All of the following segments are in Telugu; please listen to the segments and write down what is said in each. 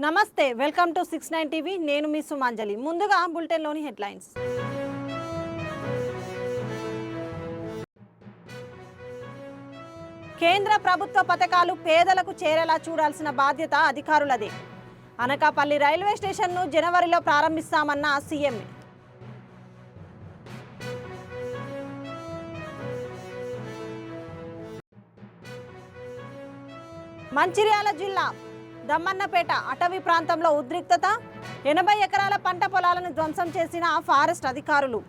నమస్తే వెల్కమ్ టు 69 టీవీ నేను మీ సుమాంజలి ముందుగా బులెటిన్ లోని హెడ్లైన్స్ కేంద్ర ప్రభుత్వ పథకాలు పేదలకు చేరేలా చూడాల్సిన బాధ్యత అధికారులదే అనకాపల్లి రైల్వే స్టేషన్ను జనవరిలో ప్రారంభిస్తామన్న సీఎం మంచిర్యాల జిల్లా దమ్మన్నపేట అటవీ ప్రాంతంలో ఉద్రిక్తత 80 ఎకరాల పంట పొలాలను ధ్వంసం చేసిన ఫారెస్ట్ అధికారులు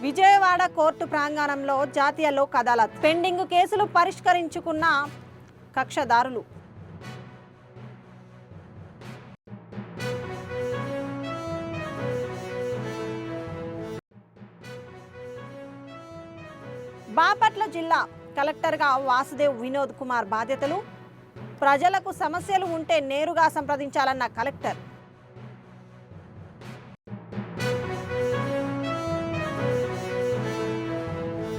విజయవాడ కోర్టు ప్రాంగణంలో జాతీయ లోక్ అదాలత్ పెండింగ్ కేసులు పరిష్కరించుకున్న కక్షదారులు బాపట్ల జిల్లా కలెక్టర్గా వాసుదేవ్ వినోద్ కుమార్ బాధ్యతలు ప్రజలకు సమస్యలు ఉంటే నేరుగా సంప్రదించాలన్న కలెక్టర్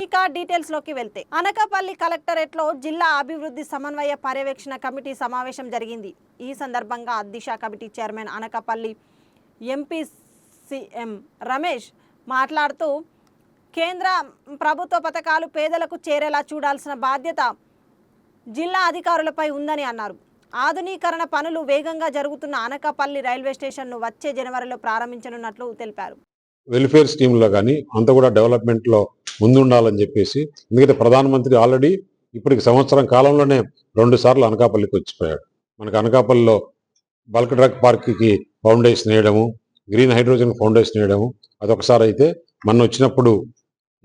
ఇక డీటెయిల్స్ లోకి వెళ్తే అనకాపల్లి కలెక్టరేట్లో జిల్లా అభివృద్ధి సమన్వయ పర్యవేక్షణ కమిటీ సమావేశం జరిగింది. ఈ సందర్భంగా Disha committee chairman Anakapalli MP CM Ramesh మాట్లాడుతూ కేంద్ర ప్రభుత్వ పథకాలు పేదలకు చేరేలా చూడాల్సిన బాధ్యత జిల్లా అధికారులపై ఉందని అన్నారు. ఆధునీకరణ పనులు వేగంగా జరుగుతున్న అనకాపల్లి రైల్వే స్టేషన్ను వచ్చే జనవరిలో ప్రారంభించనున్నట్లు తెలిపారు. వెల్ఫేర్ స్కీమ్లో కానీ అంతా కూడా డెవలప్మెంట్లో ముందుండాలని చెప్పేసి, ఎందుకంటే ప్రధానమంత్రి ఆల్రెడీ ఇప్పటికి సంవత్సరం కాలంలోనే 2 సార్లు అనకాపల్లికి వచ్చిపోయాడు. మనకు అనకాపల్లిలో బల్క్ డ్రగ్ పార్క్కి ఫౌండేషన్ వేయడము, గ్రీన్ హైడ్రోజన్ ఫౌండేషన్ వేయడము అదొకసారి అయితే, మొన్న వచ్చినప్పుడు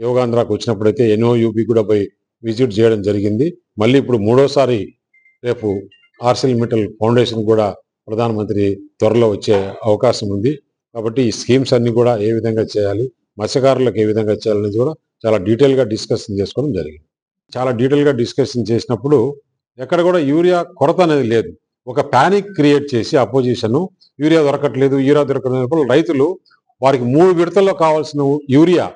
యోగాంధ్రాకు వచ్చినప్పుడు అయితే ఎన్ఓయూపీ కూడా పోయి విజిట్ చేయడం జరిగింది. మళ్ళీ ఇప్పుడు 3వసారి రేపు ఆర్సిల్ మెటల్ ఫౌండేషన్ కూడా ప్రధానమంత్రి త్వరలో వచ్చే అవకాశం ఉంది. కాబట్టి ఈ స్కీమ్స్ అన్ని కూడా ఏ విధంగా చేయాలి, మత్స్యకారులకు ఏ విధంగా చేయాలనేది కూడా చాలా డీటెయిల్గా డిస్కషన్ చేసుకోవడం జరిగింది. చాలా డీటెయిల్గా డిస్కషన్ చేసినప్పుడు ఎక్కడ కూడా యూరియా కొరత అనేది లేదు. ఒక ప్యానిక్ క్రియేట్ చేసి అపోజిషన్ యూరియా దొరకట్లేదు రైతులు వారికి 3 విడతల్లో కావాల్సిన యూరియా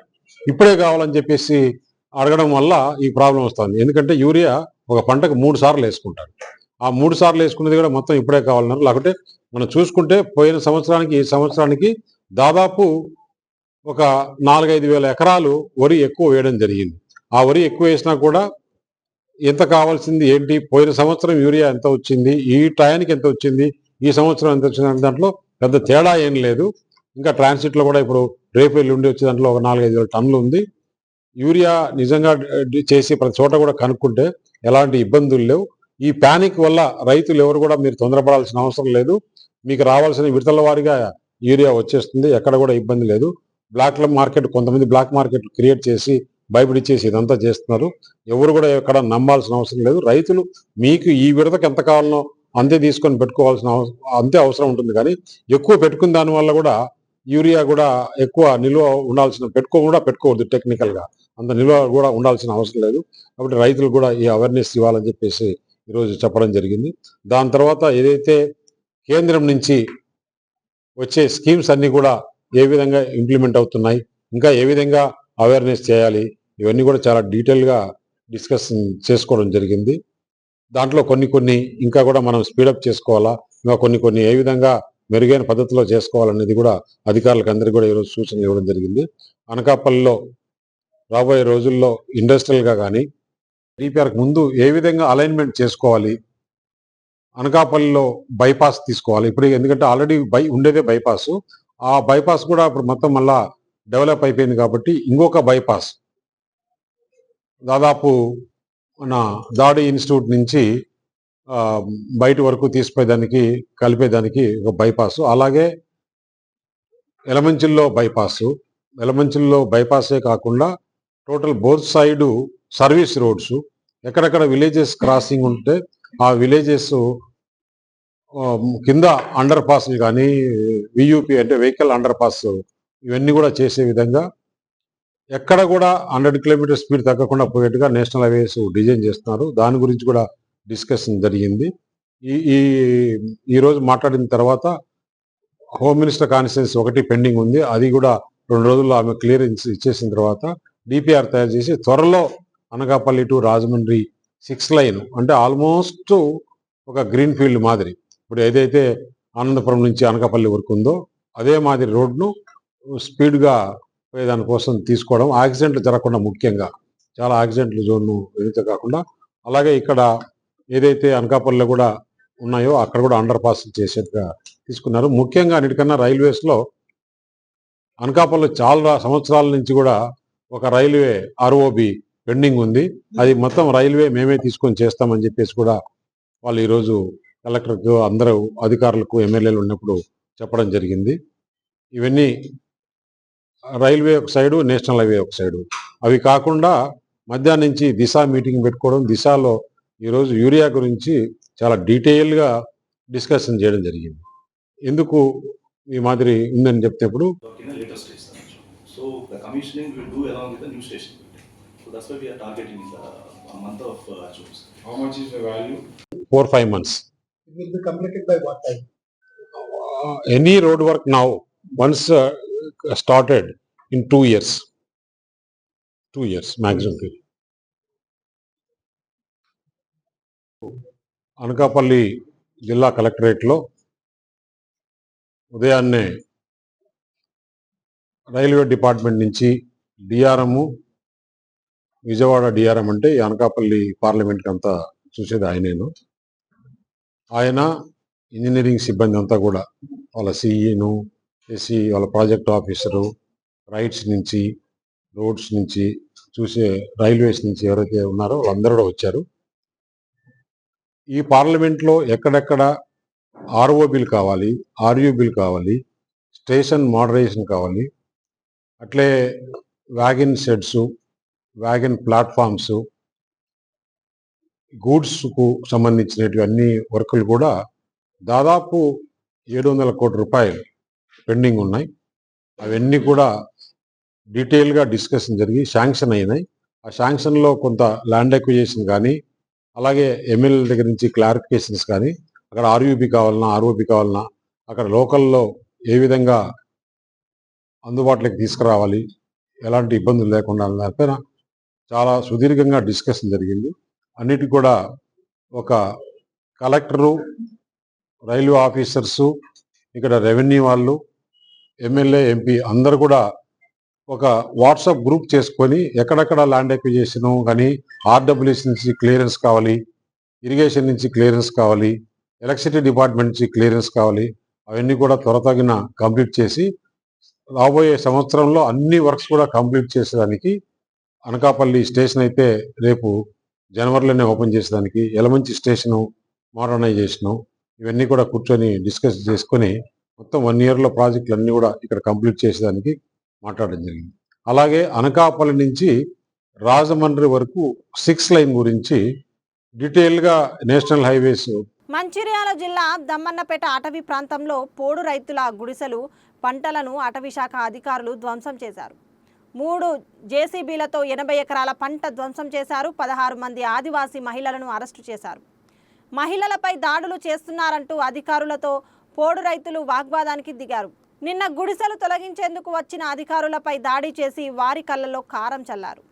ఇప్పుడే కావాలని చెప్పేసి అడగడం వల్ల ఈ ప్రాబ్లం వస్తుంది. ఎందుకంటే యూరియా ఒక పంటకు 3 సార్లు వేసుకుంటారు. ఆ 3 సార్లు వేసుకునేది కూడా మొత్తం ఇప్పుడే కావాలన్నారు. లేకుంటే మనం చూసుకుంటే పోయిన సంవత్సరానికి ఈ సంవత్సరానికి దాదాపు ఒక 4-5 వేల ఎకరాలు వరి ఎక్కువ వేయడం జరిగింది. ఆ వరి ఎక్కువ వేసినా కూడా ఎంత కావాల్సింది ఏంటి, పోయిన సంవత్సరం యూరియా ఎంత వచ్చింది, ఈ టయానికి ఎంత వచ్చింది, ఈ సంవత్సరం ఎంత వచ్చింది, దాంట్లో పెద్ద తేడా ఏం లేదు. ఇంకా ట్రాన్సిట్లో కూడా ఇప్పుడు రేపు ఎల్లుండి వచ్చే దాంట్లో ఒక 4-5 వేల టన్నులు ఉంది. యూరియా నిజంగా చేసి ప్రతి చోట కూడా కనుక్కుంటే ఎలాంటి ఇబ్బందులు లేవు. ఈ ప్యానిక్ వల్ల రైతులు ఎవరు కూడా మీరు తొందరపడాల్సిన అవసరం లేదు. మీకు రావాల్సిన విడతల వారీగా యూరియా వచ్చేస్తుంది, ఎక్కడ కూడా ఇబ్బంది లేదు. బ్లాక్ మార్కెట్, కొంతమంది బ్లాక్ మార్కెట్ క్రియేట్ చేసి భయపడిచ్చేసి ఇదంతా చేస్తున్నారు. ఎవరు కూడా ఎక్కడ నమ్మాల్సిన అవసరం లేదు. రైతులు మీకు ఈ విడతకు ఎంత కావాలనో అంతే తీసుకొని పెట్టుకోవాల్సిన అంతే అవసరం ఉంటుంది. కానీ ఎక్కువ పెట్టుకున్న దానివల్ల కూడా యూరియా కూడా ఎక్కువ నిల్వ పెట్టుకోకూడదు. టెక్నికల్గా అంత నిల్వ కూడా ఉండాల్సిన అవసరం లేదు. కాబట్టి రైతులు కూడా ఈ అవేర్నెస్ ఇవ్వాలని చెప్పేసి ఈరోజు చెప్పడం జరిగింది. దాని తర్వాత ఏదైతే కేంద్రం నుంచి వచ్చే స్కీమ్స్ అన్నీ కూడా ఏ విధంగా ఇంప్లిమెంట్ అవుతున్నాయి, ఇంకా ఏ విధంగా అవేర్నెస్ చేయాలి, ఇవన్నీ కూడా చాలా డీటెయిల్గా డిస్కషన్ చేసుకోవడం జరిగింది. దాంట్లో కొన్ని ఇంకా కూడా మనం స్పీడప్ చేసుకోవాలా, ఇంకా కొన్ని ఏ విధంగా మెరుగైన పద్ధతిలో చేసుకోవాలనేది కూడా అధికారులకు అందరికీ కూడా ఈరోజు సూచనలు ఇవ్వడం జరిగింది. అనకాపల్లిలో రాబోయే రోజుల్లో ఇండస్ట్రియల్గా కానీ డిపిఆర్కి ముందు ఏ విధంగా అలైన్మెంట్ చేసుకోవాలి, అనకాపల్లిలో బైపాస్ తీసుకోవాలి. ఇప్పుడు ఎందుకంటే ఆల్రెడీ ఉండేదే బైపాస్, ఆ బైపాస్ కూడా ఇప్పుడు మొత్తం మళ్ళా డెవలప్ అయిపోయింది. కాబట్టి ఇంకొక బైపాస్ దాదాపు మన దాడి ఇన్స్టిట్యూట్ నుంచి బయట వరకు తీసిపోయేదానికి కలిపేదానికి ఒక బైపాస్, అలాగే ఎలమంచిల్లో బైపాసే కాకుండా total both side service roads, ఎక్కడెక్కడ విలేజెస్ క్రాసింగ్ ఉంటే ఆ విలేజెస్ కింద అండర్ పాస్ కానీ వియూపీ అంటే వెహికల్ అండర్ పాస్ ఇవన్నీ కూడా చేసే విధంగా ఎక్కడ కూడా 100 కిలోమీటర్ స్పీడ్ తగ్గకుండా పోయేట్టుగా నేషనల్ హైవేస్ డిజైన్ చేస్తున్నారు. దాని గురించి కూడా డిస్కషన్ జరిగింది. ఈరోజు మాట్లాడిన తర్వాత హోమ్ మినిస్టర్ కాన్స్టిట్యున్సీ ఒకటి పెండింగ్ ఉంది, అది కూడా 2 రోజుల్లో ఆమె క్లియరెన్స్ ఇచ్చేసిన తర్వాత డిపిఆర్ తయారు చేసి త్వరలో అనకాపల్లి టు రాజమండ్రి 6 లైన్ అంటే ఆల్మోస్ట్ ఒక గ్రీన్ ఫీల్డ్ మాదిరి ఇప్పుడు ఏదైతే ఆనందపురం నుంచి అనకాపల్లి వరకు ఉందో అదే మాదిరి రోడ్ను స్పీడ్గా దానికోసం తీసుకోవడం, యాక్సిడెంట్లు జరగకుండా, ముఖ్యంగా చాలా యాక్సిడెంట్లు జోన్ను ఏదైతే కాకుండా, అలాగే ఇక్కడ ఏదైతే అనకాపల్లిలో కూడా ఉన్నాయో అక్కడ కూడా అండర్ పాస్ చేసేట్టుగా తీసుకున్నారు. ముఖ్యంగా అన్నిటికన్నా రైల్వేస్లో అనకాపల్లి చాలా సంవత్సరాల నుంచి కూడా ఒక రైల్వే ఆర్ఓబి పెండింగ్ ఉంది. అది మొత్తం రైల్వే మేమే తీసుకొని చేస్తామని చెప్పేసి కూడా వాళ్ళు ఈరోజు కలెక్టర్కు, అందరూ అధికారులకు, ఎమ్మెల్యేలు ఉన్నప్పుడు చెప్పడం జరిగింది. ఇవన్నీ రైల్వే ఒక సైడు, నేషనల్ హైవే ఒక సైడు. అవి కాకుండా మధ్యాహ్నం నుంచి దిశ మీటింగ్ పెట్టుకోవడం, దిశలో ఈరోజు యూరియా గురించి చాలా డీటెయిల్గా డిస్కషన్ చేయడం జరిగింది. ఎందుకు ఈ మాదిరి ఉందని చెప్తేప్పుడు in a later stage. So the commissioning will do along with the new station building. So that's why we are targeting in the month of June. How much is the value? 4-5 months. It will be completed by what time? Any road work now, once started in 2 years. 2 years maximum. Anakapalli జిల్లా కలెక్టరేట్లో ఉదయాన్నే రైల్వే డిపార్ట్మెంట్ నుంచి డిఆర్ఎం, విజయవాడ డిఆర్ఎం అంటే ఈ అనకాపల్లి పార్లమెంట్కి అంతా చూసేది ఆయనేను. ఆయన ఇంజనీరింగ్ సిబ్బంది అంతా కూడా వాళ్ళ సిఈను, ఎస్సీ, వాళ్ళ ప్రాజెక్ట్ ఆఫీసరు, రైట్స్ నుంచి, రోడ్స్ నుంచి చూసే, రైల్వేస్ నుంచి ఎవరైతే ఉన్నారో వాళ్ళందరూ కూడా వచ్చారు. ఈ పార్లమెంట్లో ఎక్కడెక్కడ ఆర్ఓబీలు కావాలి, ఆర్యూబీలు కావాలి, స్టేషన్ మోడరేషన్ కావాలి, అట్లే వ్యాగన్ షెడ్స్, వ్యాగన్ ప్లాట్ఫామ్స్, గూడ్స్కు సంబంధించినటువంటి అన్ని వర్కులు కూడా దాదాపు 700 కోట్ల రూపాయలు పెండింగ్ ఉన్నాయి. అవన్నీ కూడా డీటెయిల్గా డిస్కషన్ జరిగి శాంక్షన్ అయినాయి. ఆ శాంక్షన్లో కొంత ల్యాండ్ ఎక్విజిషన్ కానీ, అలాగే ఎమ్మెల్యేల దగ్గర నుంచి క్లారిఫికేషన్స్ కానీ, అక్కడ ఆర్యూబీ కావాలన్నా, ఆర్ఓబీ కావాలన్నా, అక్కడ లోకల్లో ఏ విధంగా అందుబాటులోకి తీసుకురావాలి, ఎలాంటి ఇబ్బందులు లేకుండా దానిపైన చాలా సుదీర్ఘంగా డిస్కషన్ జరిగింది. అన్నిటి కూడా ఒక కలెక్టరు, రైల్వే ఆఫీసర్సు, ఇక్కడ రెవెన్యూ వాళ్ళు, ఎమ్మెల్యే, ఎంపీ అందరు కూడా ఒక వాట్సాప్ గ్రూప్ చేసుకొని ఎక్కడెక్కడ ల్యాండ్ ఎక్విజిషన్ కానీ, ఆర్డబ్ల్యూఎస్ నుంచి క్లియరెన్స్ కావాలి, ఇరిగేషన్ నుంచి క్లియరెన్స్ కావాలి, ఎలక్ట్రిసిటీ డిపార్ట్మెంట్ నుంచి క్లియరెన్స్ కావాలి, అవన్నీ కూడా త్వరతగిన కంప్లీట్ చేసి రాబోయే సంవత్సరంలో అన్ని వర్క్స్ కూడా కంప్లీట్ చేసేదానికి, అనకాపల్లి స్టేషన్ అయితే రేపు జనవరిలోనే ఓపెన్ చేసేదానికి, యలమంచి స్టేషను మోడర్నైజేషను, ఇవన్నీ కూడా కూర్చొని డిస్కస్ చేసుకొని మొత్తం 1 ఇయర్లో ప్రాజెక్టులు అన్నీ కూడా ఇక్కడ కంప్లీట్ చేసేదానికి మాట్లాడడం జరిగింది. అలాగే అనకాపల్లి నుంచి రాజమండ్రి వరకు 6 లైన్ గురించి డీటెయిల్గా నేషనల్ హైవేస్. మంచిర్యాల జిల్లా దమ్మన్నపేట అటవీ ప్రాంతంలో పోడు రైతుల గుడిసెలు, పంటలను అటవీ శాఖ అధికారులు ధ్వంసం చేశారు. 3 జేసీబీలతో 80 ఎకరాల పంట ధ్వంసం చేశారు. 16 మంది ఆదివాసీ మహిళలను అరెస్టు చేశారు. మహిళలపై దాడులు చేస్తున్నారంటూ అధికారులతో పోడు రైతులు వాగ్వాదానికి దిగారు. నిన్న గుడిసెలు తొలగించేందుకు వచ్చిన అధికారులపై దాడి చేసి వారి కళ్ళలో కారం చల్లారు.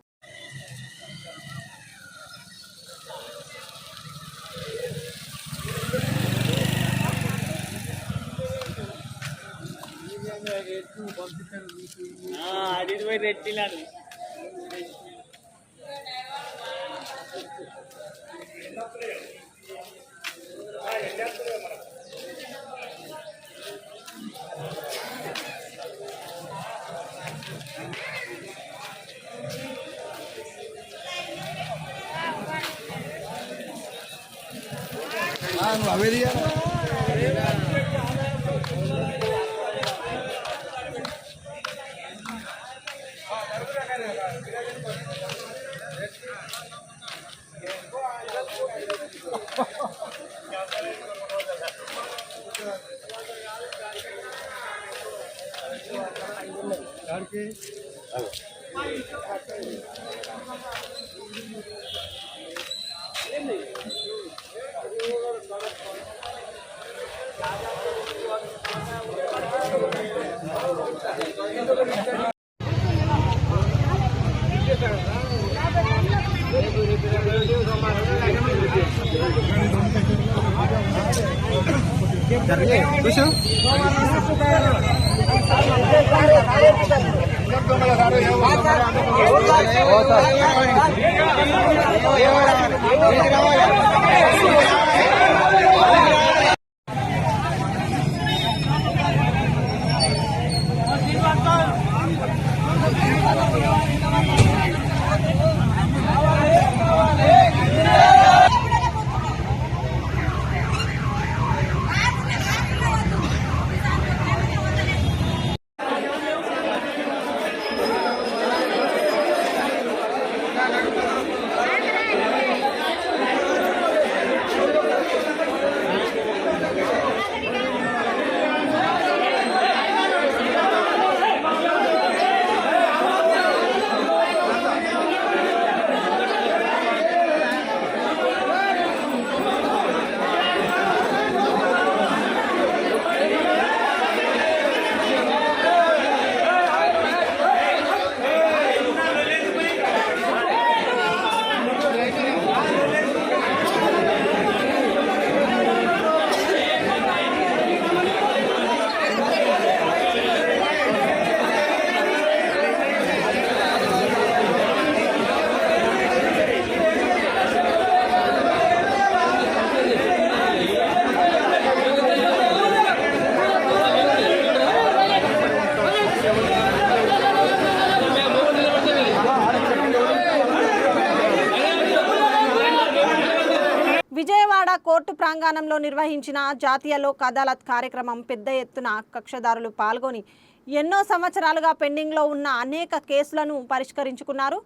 విజయవాడ కోర్టు ప్రాంగణంలో నిర్వహించిన జాతీయ లోక్ అదాలత్ కార్యక్రమం పెద్ద ఎత్తున కక్షదారులు పాల్గొని ఎన్నో సంవత్సరాలుగా పెండింగ్లో ఉన్న అనేక కేసులను పరిష్కరించుకున్నారు.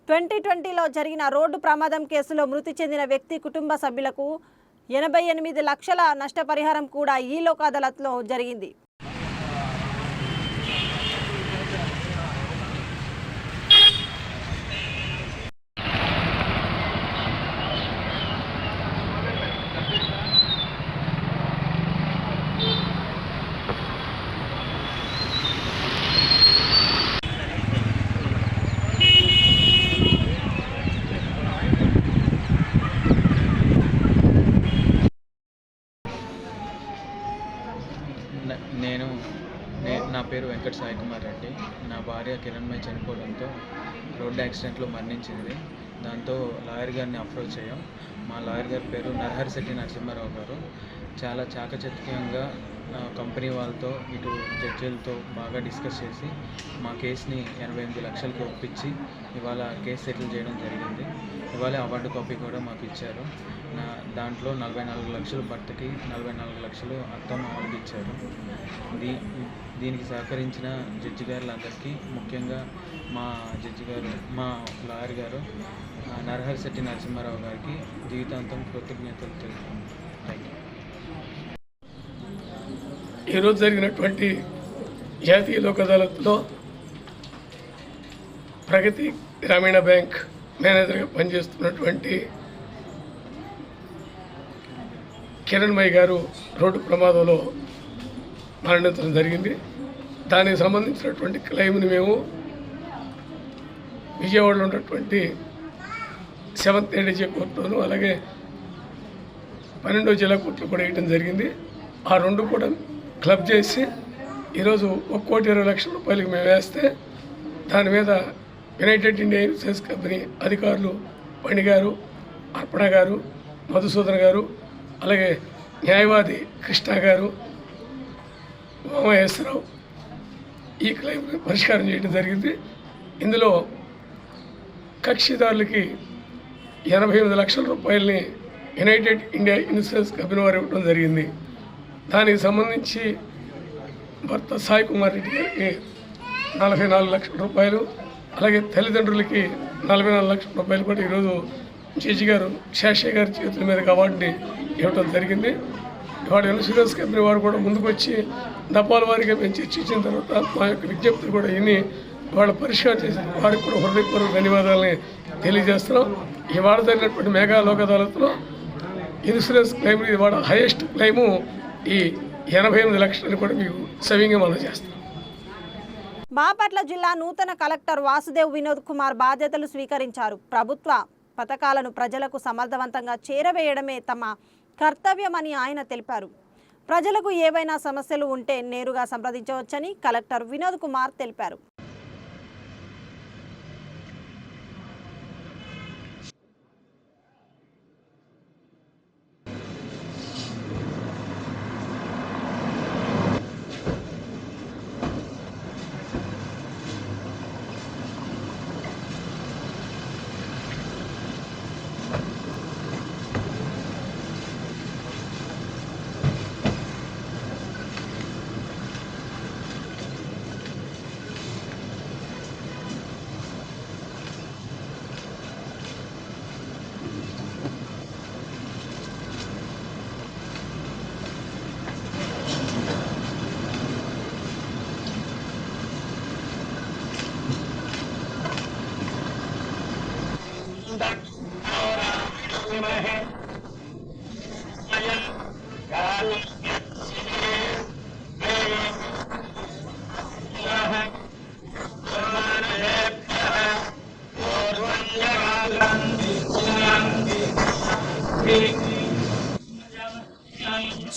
2020లో జరిగిన రోడ్డు ప్రమాదం కేసులో మృతి చెందిన వ్యక్తి కుటుంబ సభ్యులకు 88 లక్షల నష్టపరిహారం కూడా ఈ లోక్ అదాలత్లో జరిగింది. నా పేరు వెంకట సాయి కుమార్ రెడ్డి. నా భార్య కిరణ్మయి చనిపోవడంతో రోడ్డు యాక్సిడెంట్లో మరణించింది. దాంతో లాయర్ గారిని అప్రోచ్ అయ్యాం. మా లాయర్ గారి పేరు నరహరిశెట్టి నరసింహారావు గారు. చాలా చాకచక్యంగా కంపెనీ వాళ్ళతో ఇటు జడ్జీలతో బాగా డిస్కస్ చేసి మా కేసుని 88 లక్షలకి ఒప్పించి ఇవాళ కేసు సెటిల్ చేయడం జరిగింది. ఇవాళ అవార్డు కాపీ కూడా మాకు ఇచ్చారు. దాంట్లో 44 లక్షలు భర్తకి, 44 లక్షలు అత్తమ్మ వాళ్ళకి ఇచ్చారు. దీనికి సహకరించిన జడ్జి గారులందరికీ, ముఖ్యంగా మా జడ్జి గారు, మా లాయర్ గారు నరహరిశెట్టి నరసింహారావు గారికి జీవితాంతం కృతజ్ఞతలు తెలుపుతున్నాను. Thank you. ఈరోజు జరిగినటువంటి జాతీయ లోక్ అదాలత్లో ప్రగతి గ్రామీణ బ్యాంక్ మేనేజర్గా పనిచేస్తున్నటువంటి కిరణ్మయి గారు రోడ్డు ప్రమాదంలో మరణించడం జరిగింది. దానికి సంబంధించినటువంటి క్లెయిమ్ని మేము విజయవాడలో ఉన్నటువంటి 7th ADJ కోర్టులోను అలాగే 12వ జిల్లా కోర్టులో కూడా వేయడం జరిగింది. ఆ రెండు కూడా క్లబ్ చేసి ఈరోజు 1,20,00,000 రూపాయలకి మేము వేస్తే దాని మీద యునైటెడ్ ఇండియా ఇన్సూరెన్స్ కంపెనీ అధికారులు పణి గారు, అర్పణ గారు, మధుసూదన్ గారు, అలాగే న్యాయవాది కృష్ణ గారు, ఉమామహేశ్వరరావు ఈ క్లెయిమ్ పరిష్కారం చేయడం జరిగింది. ఇందులో కక్షిదారులకి 88 లక్షల రూపాయలని యునైటెడ్ ఇండియా ఇన్సూరెన్స్ కంపెనీ వారు ఇవ్వడం జరిగింది. దానికి సంబంధించి భర్త సాయి కుమార్ రెడ్డి గారికి 44 లక్షల రూపాయలు, అలాగే తల్లిదండ్రులకి 44 లక్షల రూపాయలు కూడా ఈరోజు జడ్జి గారు శేషయ్య గారి చేతుల మీదకి అవార్డుని ఇవ్వడం జరిగింది. వాడు ఇన్సూరెన్స్ కంపెనీ వారు కూడా ముందుకు వచ్చి దఫాల వారిగా మేము చర్చించిన తర్వాత మా యొక్క విజ్ఞప్తులు కూడా విని వాళ్ళ పరిష్కారం చేసి వారికి కూడా హృదయపూర్వక ధన్యవాదాలని తెలియజేస్తున్నాం. ఇవాళ జరిగినటువంటి మెగా లోక్ అదాలత్లో ఇన్సూరెన్స్ క్లెయిమ్ ఇవాళ హైయెస్ట్ క్లెయిము ఈ 88 లక్షలని కూడా మీకు సవింగా మనం చేస్తాం. బాపట్ల జిల్లా నూతన కలెక్టర్ వాసుదేవ్ వినోద్ కుమార్ బాధ్యతలు స్వీకరించారు. ప్రభుత్వ పథకాలను ప్రజలకు సమర్థవంతంగా చేరవేయడమే తమ కర్తవ్యమని ఆయన తెలిపారు. ప్రజలకు ఏవైనా సమస్యలు ఉంటే నేరుగా సంప్రదించవచ్చని కలెక్టర్ వినోద్ కుమార్ తెలిపారు.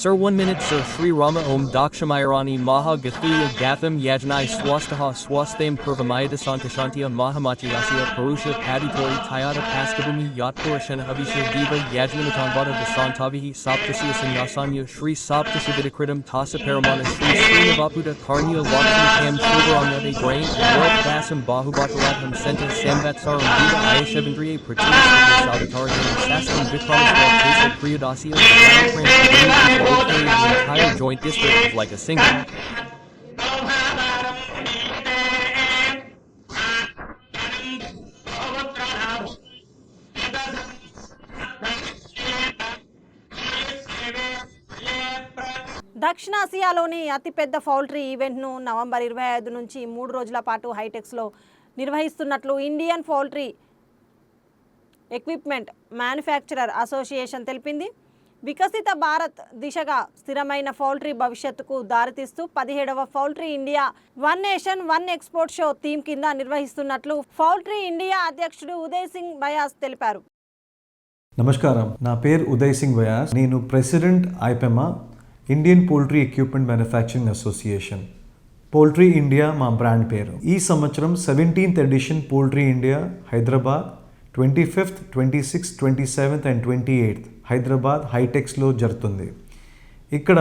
Sir 1 minute Sir Sri Rama Om Dakshamayarani Maha Gathuya Gatham Yajnai Swastaha Swastham Purvamayadasantashantya Mahamachiyasya Purusha Paditori Tayata Paskabumi Yatpurashana Avisha Diva Yajnamatanvada Vasantavihi Saptasya Sanyasanya Shri Saptashividakritam Tasa Paramana Shri Srinavaputa Karnya Lakshmi Kam Shilvarangade Grain World Dasam Bahubakaladham Senta Samvatsaram Diva Ayashavindriya Pratina Sadataradam Sastam Vikramaswal Kesa Priyadasya the entire joint district is like a single. దక్షిణాసియాలోని అతిపెద్ద పౌల్ట్రీ ఈవెంట్ను నవంబర్ 25 నుంచి 3 రోజుల పాటు హైటెక్స్లో నిర్వహిస్తున్నట్లు Indian poultry equipment manufacturer association తెలిపింది. వికసిత భారత్ దిశగా స్థిరమైన పౌల్ట్రీ భవిష్యత్తుకు దారితీస్తూ 17వ poultry India one nation one export show theme కింద నిర్వహిస్తున్నట్లు పౌల్ట్రీ ఇండియా అధ్యక్షుడు ఉదయ్ సింగ్ బయాస్ తెలిపారు. నమస్కారం, నా పేరు ఉదయ్ సింగ్ బయాస్. నేను president IPEMA, Indian poultry equipment manufacturing association. Poultry India మా బ్రాండ్ పేరు. ఈ సంవత్సరం 17th edition poultry India Hyderabad 25th, 26th, 27th and 28th Hyderabad హైటెక్స్లో జరుగుతుంది. ఇక్కడ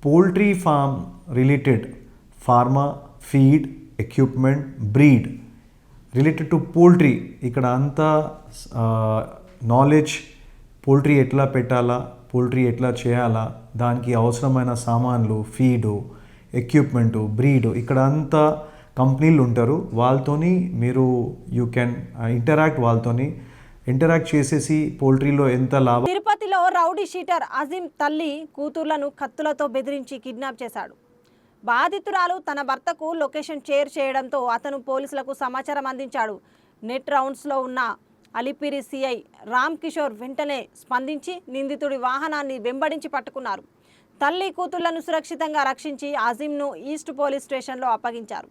poultry farm related pharma, feed, equipment, breed related to poultry ఇక్కడ అంతా నాలెడ్జ్, పౌల్ట్రీ ఎట్లా పెట్టాలా, పౌల్ట్రీ ఎట్లా చేయాలా, దానికి అవసరమైన సామాన్లు, ఫీడు, ఎక్విప్మెంటు, బ్రీడ్ ఇక్కడ అంతా కంపెనీలు ఉంటారు. వాళ్ళతోని మీరు యూ కెన్ వాళ్ళతోని ఇంటరాక్ట్ చేసేసి పౌల్ట్రీలో ఎంత లాభం. తిరుపతిలో రౌడీ షీటర్ అజీం తల్లి కూతుర్లను కత్తులతో బెదిరించి కిడ్నాప్ చేశాడు. బాధితురాలు తన భర్తకు లొకేషన్ షేర్ చేయడంతో అతను పోలీసులకు సమాచారం అందించాడు. నెట్ రౌండ్స్లో ఉన్న అలిపిరి సిఐ రామ్ కిషోర్ వెంటనే స్పందించి నిందితుడి వాహనాన్ని వెంబడించి పట్టుకున్నారు. తల్లి కూతుళ్లను సురక్షితంగా రక్షించి అజీంను ఈస్ట్ పోలీస్ స్టేషన్లో అప్పగించారు.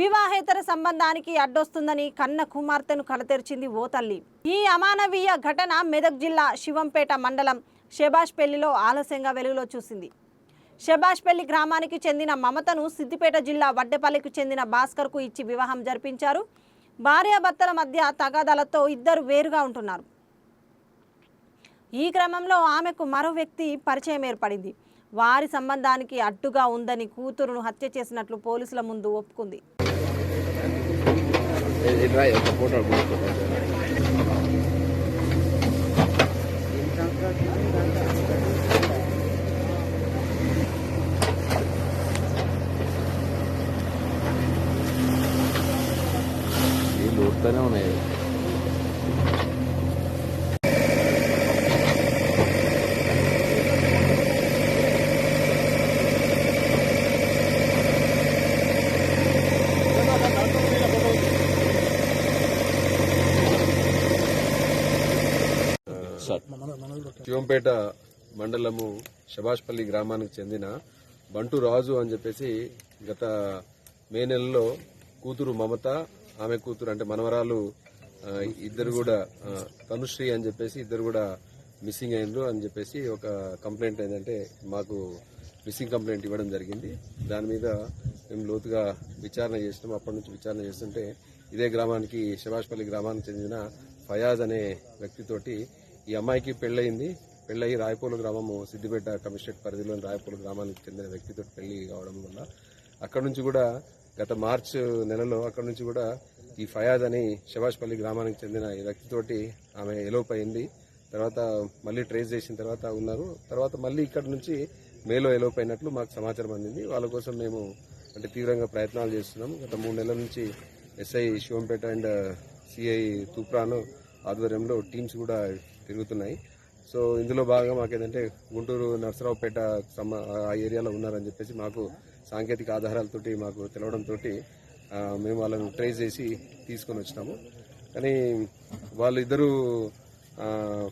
వివాహేతర సంబంధానికి అడ్డొస్తుందని కన్న కుమార్తెను కలతెరిచింది ఓ తల్లి. ఈ అమానవీయ ఘటన మెదక్ జిల్లా శివంపేట మండలం శబాష్పల్లిలో ఆలస్యంగా వెలుగులో చూసింది. శబాష్పల్లి గ్రామానికి చెందిన మమతను సిద్దిపేట జిల్లా వడ్డెపల్లికి చెందిన భాస్కర్కు ఇచ్చి వివాహం జరిపించారు. భార్యాభర్తల మధ్య తగాదాలతో ఇద్దరు వేరుగా ఉంటున్నారు. ఈ క్రమంలో ఆమెకు మరో వ్యక్తి పరిచయం ఏర్పడింది. వారి సంబంధానికి అడ్డుగా ఉందని కూతురును హత్య చేసినట్లు పోలీసుల ముందు ఒప్పుకుంది. వస్తూనే ఉన్నాయి. శివంపేట మండలము శభాష్పల్లి గ్రామానికి చెందిన బంటు రాజు అని చెప్పేసి గత మే నెలలో కూతురు మమత, ఆమె కూతురు అంటే మనవరాలు ఇద్దరు కూడా తనుశ్రీ అని చెప్పేసి ఇద్దరు కూడా మిస్సింగ్ అయినరు అని చెప్పేసి ఒక కంప్లైంట్ ఏంటంటే మాకు మిస్సింగ్ కంప్లైంట్ ఇవ్వడం జరిగింది. దాని మీద మేము లోతుగా విచారణ చేసినాం. అప్పటి నుంచి విచారణ చేస్తుంటే ఇదే గ్రామానికి శభాష్పల్లి గ్రామానికి చెందిన ఫయాజ్ అనే వ్యక్తితోటి ఈ అమ్మాయికి పెళ్ళయింది. పెళ్ళయి రాయపూలు గ్రామము సిద్దిపేట కమిషనరేట్ పరిధిలోని రాయపూలు గ్రామానికి చెందిన వ్యక్తితో పెళ్లి కావడం వల్ల అక్కడ నుంచి కూడా గత మార్చి నెలలో అక్కడ నుంచి కూడా ఈ ఫయాజ్ అని శభాష్పల్లి గ్రామానికి చెందిన ఈ వ్యక్తితోటి ఆమె ఎలోప్ అయింది. తర్వాత మళ్ళీ ట్రేస్ చేసిన తర్వాత ఉన్నారు. తర్వాత మళ్ళీ ఇక్కడ నుంచి మేలో ఎలోప్ అయినట్లు మాకు సమాచారం అందింది. వాళ్ళ కోసం మేము అంటే తీవ్రంగా ప్రయత్నాలు చేస్తున్నాము. గత 3 నెలల నుంచి SI Shivampet and CI Toopran ఆధ్వర్యంలో టీమ్స్ కూడా తిరుగుతున్నాయి. సో ఇందులో భాగంగా మాకేంటంటే గుంటూరు నర్సరావుపేట ఆ ఏరియాలో ఉన్నారని చెప్పేసి మాకు సాంకేతిక ఆధారాలతోటి మాకు తెలవడంతో మేము వాళ్ళను ట్రేస్ చేసి తీసుకొని వచ్చినాము. కానీ వాళ్ళు ఇద్దరు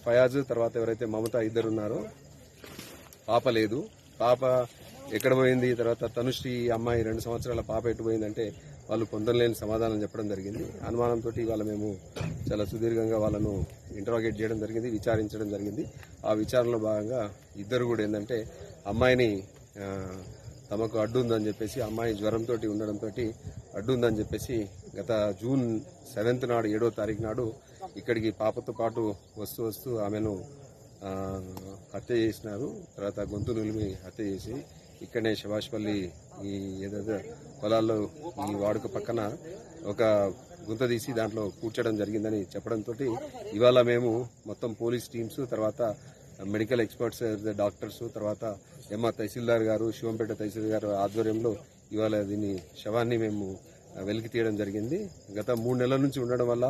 ఫయాజ్ తర్వాత ఎవరైతే మమత ఇద్దరు ఉన్నారో పాప లేదు. పాప ఎక్కడ పోయింది, తర్వాత తనుశ్రీ అమ్మాయి 2 సంవత్సరాల పాప ఎటు పోయిందంటే వాళ్ళు పొందలేని సమాధానం చెప్పడం జరిగింది. అనుమానంతో ఇవాళ మేము చాలా సుదీర్ఘంగా వాళ్ళను ఇంటరాగేట్ చేయడం జరిగింది, విచారించడం జరిగింది. ఆ విచారణలో భాగంగా ఇద్దరు కూడా ఏంటంటే అమ్మాయిని తమకు అడ్డుందని చెప్పేసి, అమ్మాయి జ్వరంతో ఉండడంతో అడ్డుందని చెప్పేసి గత జూన్ 7th నాడు 7వ తారీఖు నాడు ఇక్కడికి పాపతో పాటు వస్తూ ఆమెను హత్య చేసినారు. తర్వాత గొంతు నిలిమి హత్య చేసి ఇక్కడనే శభాష్పల్లి ఈ ఏదైతే పొలాల్లో ఈ వాడుక పక్కన ఒక గుంత తీసి దాంట్లో కూర్చడం జరిగిందని చెప్పడంతో ఇవాళ మేము మొత్తం పోలీస్ టీమ్స్, తర్వాత మెడికల్ ఎక్స్పర్ట్స్, డాక్టర్స్, తర్వాత తహసీల్దార్ గారు, శివంపేట తహసీల్దార్ గారు ఆధ్వర్యంలో ఇవాళ దీన్ని శవాన్ని మేము వెలికి తీయడం జరిగింది. గత 3 నెలల నుంచి ఉండడం వల్ల,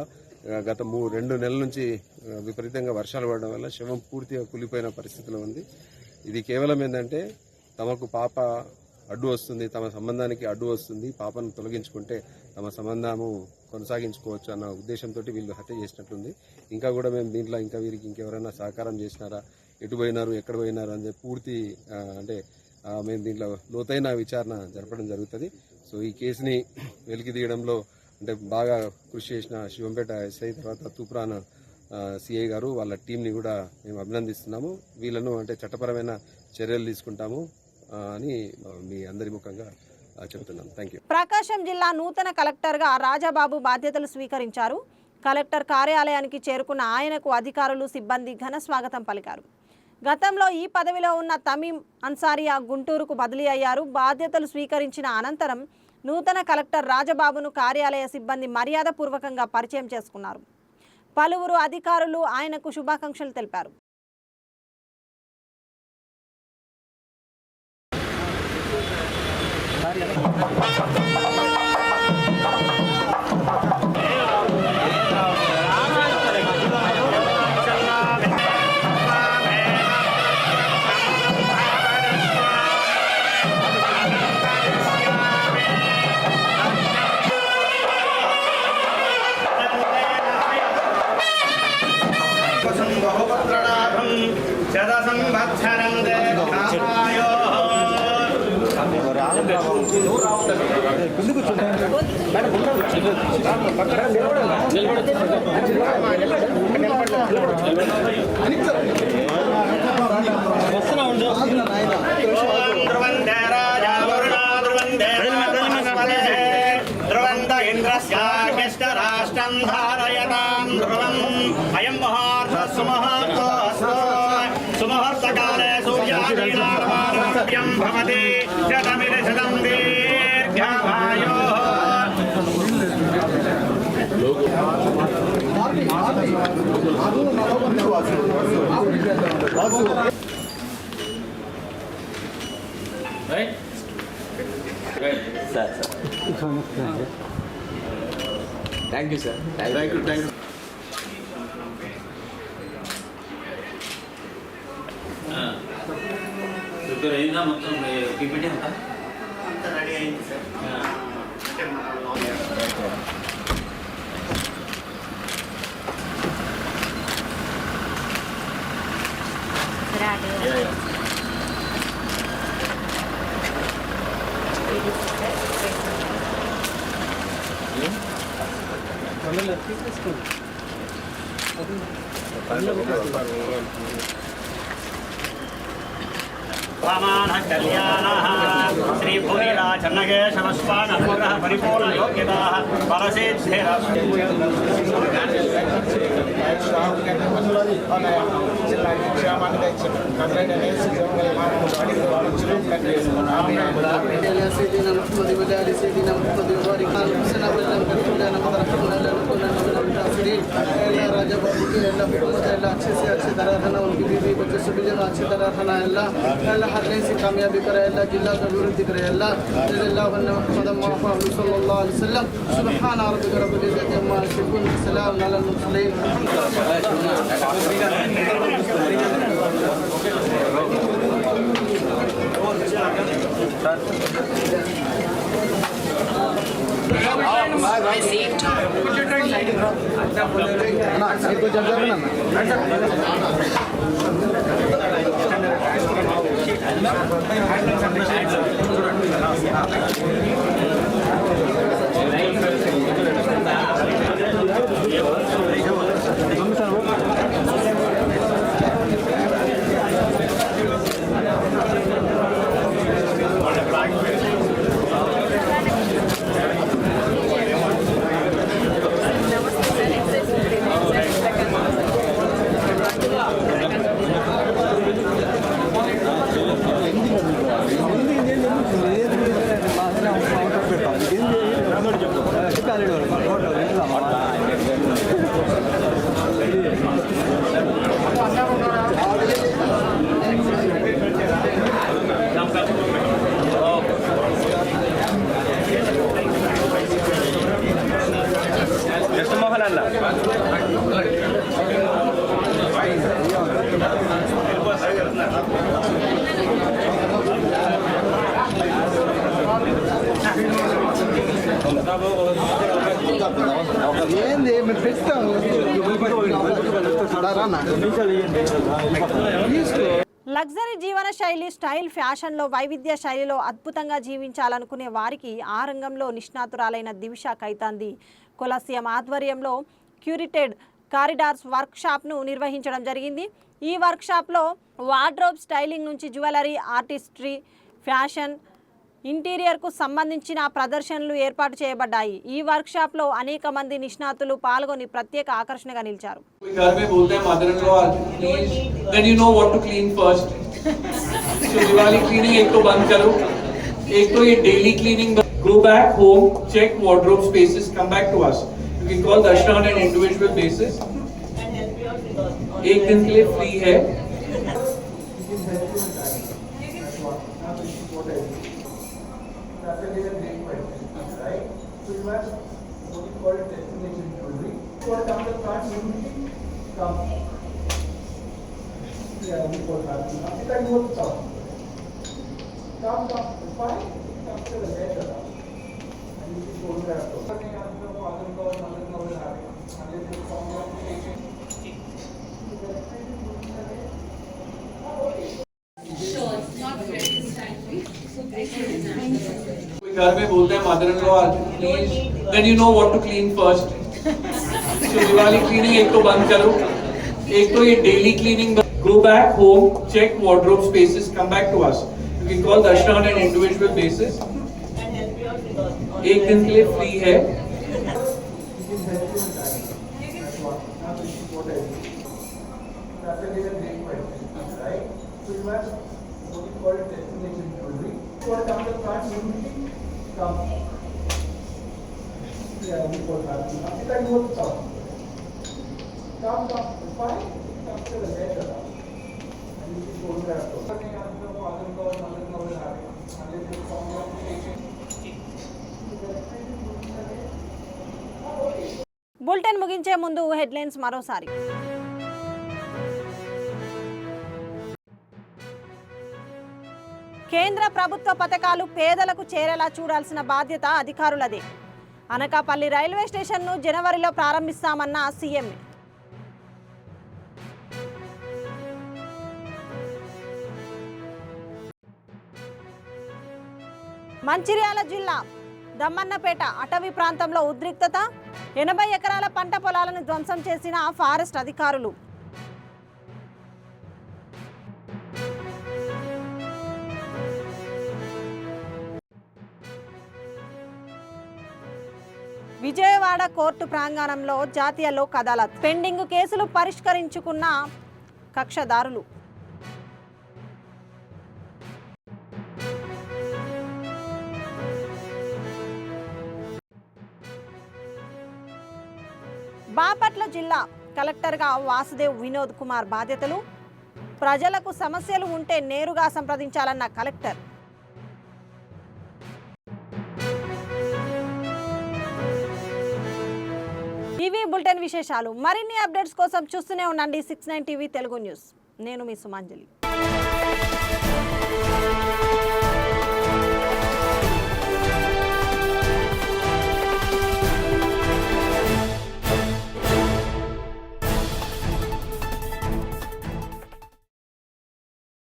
గత 2 నెలల నుంచి విపరీతంగా వర్షాలు పడడం వల్ల శవం పూర్తిగా కులిపోయిన పరిస్థితిలో ఉంది. ఇది కేవలం ఏంటంటే తమకు పాప అడ్డు వస్తుంది, తమ సంబంధానికి అడ్డు వస్తుంది, పాపను తొలగించుకుంటే తమ సంబంధము కొనసాగించుకోవచ్చు అన్న ఉద్దేశంతో వీళ్ళు హత్య చేసినట్లుంది. ఇంకా కూడా మేము దీంట్లో ఇంకా వీరికి ఇంకెవరైనా సహకారం చేసినారా, ఎటు పోయినారు, ఎక్కడ పోయినారు అని పూర్తి అంటే మేము దీంట్లో లోతైన విచారణ జరపడం జరుగుతుంది. సో ఈ కేసుని వెలికి తీయడంలో అంటే బాగా కృషి చేసిన శివంపేట ఎస్ఐ, తర్వాత తూప్రాన్ సిఐ గారు, వాళ్ళ టీంని కూడా మేము అభినందిస్తున్నాము. వీళ్ళను అంటే చట్టపరమైన చర్యలు తీసుకుంటాము అని మీ అందరి ముఖంగా చెబుతున్నాను. Thank you. ప్రకాశం జిల్లా నూతన కలెక్టర్గా రాజాబాబు బాధ్యతలు స్వీకరించారు. కలెక్టర్ కార్యాలయానికి చేరుకున్న ఆయనకు అధికారులు, సిబ్బంది ఘన స్వాగతం పలికారు. గతంలో ఈ పదవిలో ఉన్న తమీం అన్సారియా గుంటూరుకు బదిలీ అయ్యారు. బాధ్యతలు స్వీకరించిన అనంతరం నూతన కలెక్టర్ రాజబాబును కార్యాలయ సిబ్బంది మర్యాదపూర్వకంగా పరిచయం చేసుకున్నారు. పలువురు అధికారులు ఆయనకు శుభాకాంక్షలు తెలిపారు. రాష్ట్రం ధారయతాం ధ్రువం అయం మహార్ష సుమహర్తోస్తు సుమహర్తకాలే సూర్యాదీనార్వాణవ్యం భవతి శతమిద శతం దీర్ఘమాయో. Sir thank you sir. Thank you. Prepare అయిందా మొత్తం పీపీటీ అంతా రెడీ అయింది సార్. वामान कल्याणः श्री भूरिराज नगेशवस्वान अनुग्रह परिपूर्ण योग्यताः परसिद्धिरस्तु. राजा बाबू की अच्छे से अच्छे तरह खाना उनकी बीवी बच्चे सभी जगह अच्छी तरह खाना अल्लाह हर नई से कामयाबी करे अल्लाह जिला का अभिवृद्धि करे अल्लाह सुबहान रब्बिक रब्बिल इज्जति अम्मा यसिफून सलाम अलल मुरसलीन. లగ్జరీ జీవన శైలి స్టైల్ ఫ్యాషన్లో వైవిధ్య శైలిలో అద్భుతంగా జీవించాలనుకునే వారికి ఆ రంగంలో నిష్ణాతురాలైన దివిషా కైతాంది కొలసియం ఆధ్వర్యంలో క్యూరిటెడ్ కారిడార్స్ వర్క్షాప్ను నిర్వహించడం జరిగింది. ఈ వర్క్షాప్లో వార్డ్రోబ్ స్టైలింగ్ నుంచి జ్యువెలరీ, ఆర్టిస్ట్రీ, ఫ్యాషన్, ఇంటీరియర్కు సంబంధించిన ప్రదర్శనలు ఏర్పాటు చేయబడ్డాయి. ఈ వర్క్షాప్లో అనేక మంది నిష్ణాతులు పాల్గొని ప్రత్యేక ఆకర్షణగా నిలిచారు. Go back home, check wardrobe spaces, come back to us. You can call Darshana on an individual basis. एक दिन के लिए फ्री है. घर में बोलते हैं mother in law please, then you know what to clean first. So Diwali cleaning एक तो बंद करो, एक तो ये daily cleaning. Go back home, check wardrobe spaces, come back to us. You can call Darshana on an individual basis. एक दिन के लिए फ्री है. బులెటిన్ ముగించే ముందు హెడ్లైన్స్ మరోసారి. కేంద్ర ప్రభుత్వ పథకాలు పేదలకు చేరేలా చూడాల్సిన బాధ్యత అధికారులదే. అనకాపల్లి రైల్వే స్టేషన్ను జనవరిలో ప్రారంభిస్తామన్న సీఎం. మంచిర్యాల జిల్లా దమ్మన్నపేట అటవీ ప్రాంతంలో ఉద్రిక్తత. 80 ఎకరాల పంట పొలాలను ధ్వంసం చేసిన ఫారెస్ట్ అధికారులు. విజయవాడ కోర్టు ప్రాంగణంలో జాతీయ లోక్ అదాలత్. పెండింగ్ కేసులు పరిష్కరించుకున్న కక్షదారులు. బాపట్ల జిల్లా కలెక్టర్గా వాసుదేవ్ వినోద్ కుమార్ బాధ్యతలు. ప్రజలకు సమస్యలు ఉంటే నేరుగా సంప్రదించాలన్న కలెక్టర్. ఇవి బులెటిన్ విశేషాలు. మరిన్ని అప్డేట్స్ కోసం చూస్తూనే ఉండండి 69 టీవీ తెలుగు న్యూస్. నేను మీ సుమాంజలి.